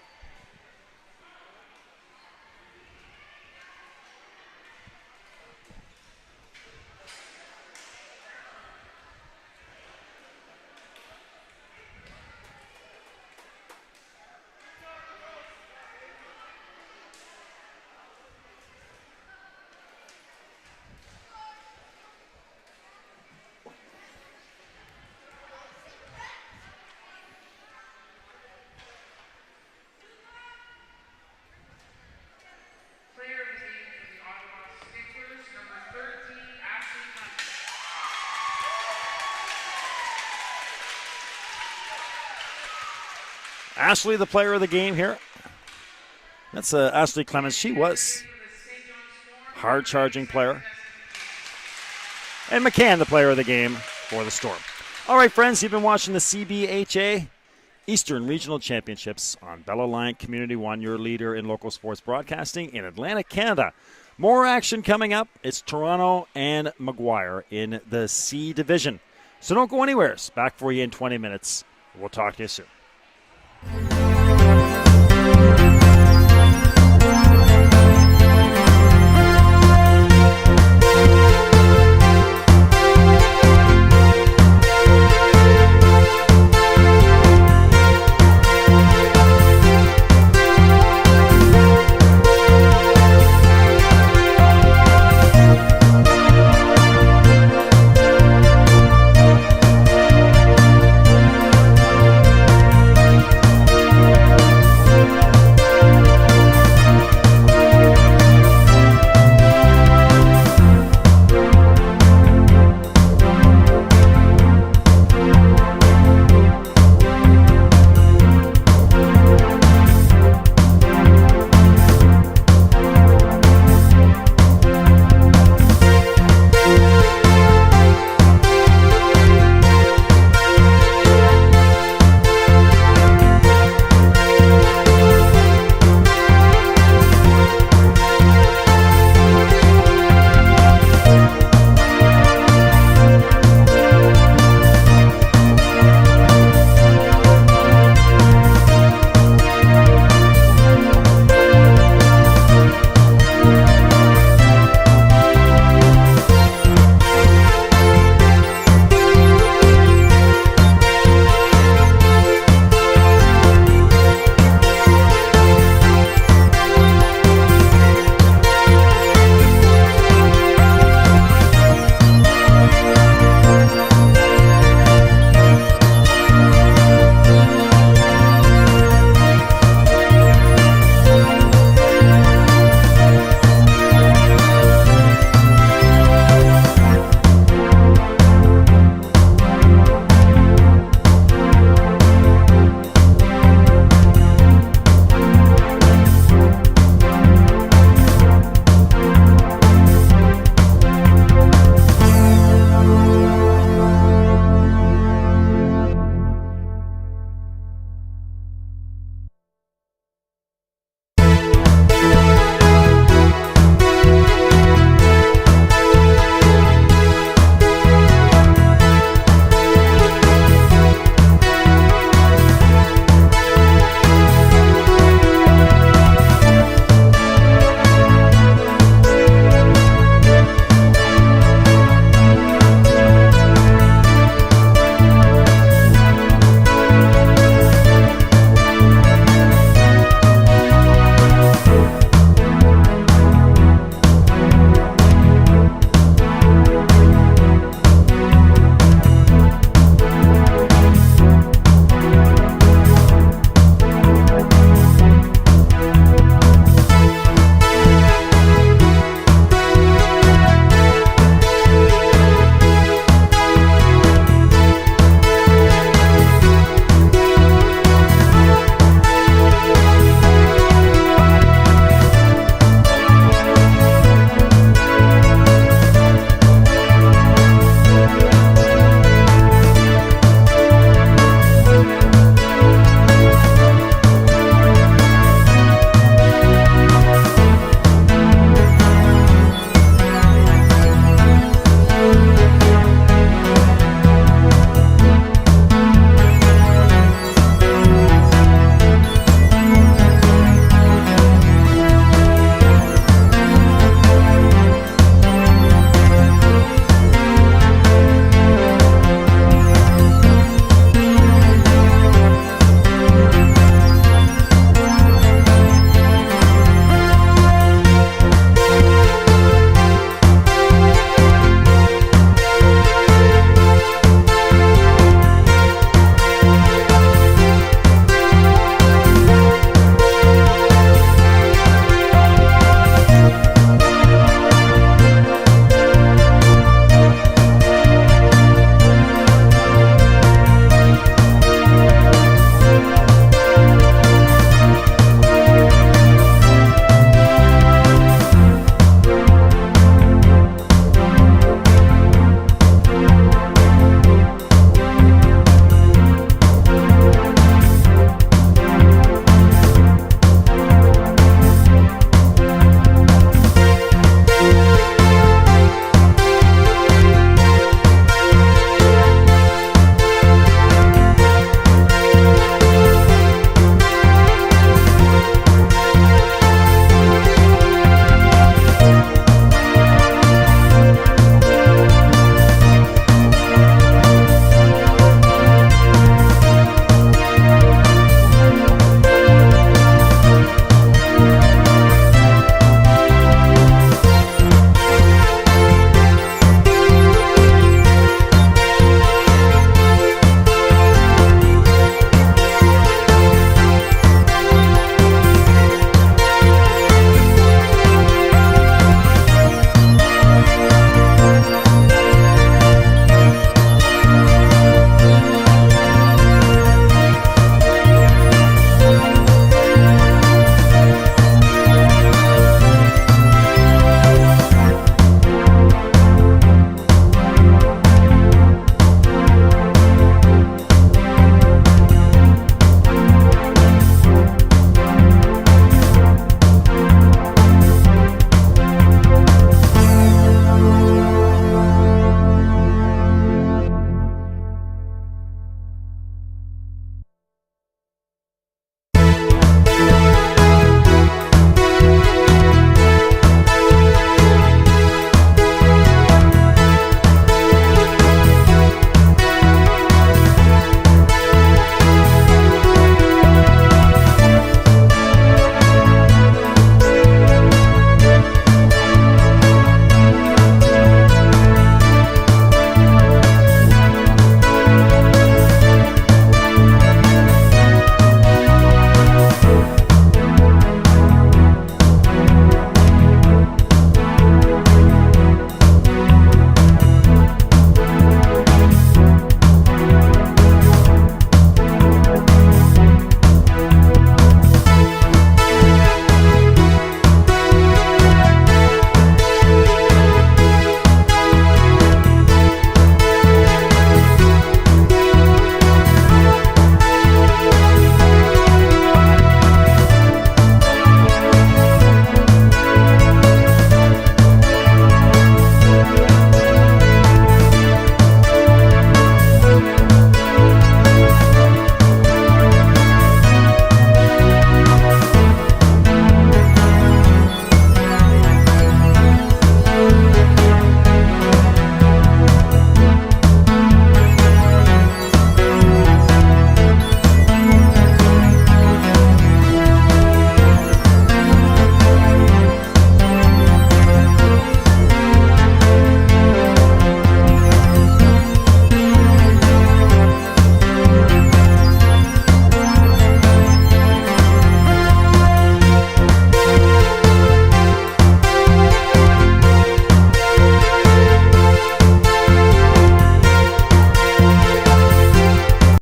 Ashley, the player of the game here. That's Ashley Clemens. She was hard-charging player. And McCann, the player of the game for the Storm. All right, friends, you've been watching the CBHA Eastern Regional Championships on Bell Alliant Community One, your leader in local sports broadcasting in Atlantic Canada. More action coming up. It's Toronto and Maguire in the C Division. So don't go anywhere. Back for you in 20 minutes. We'll talk to you soon.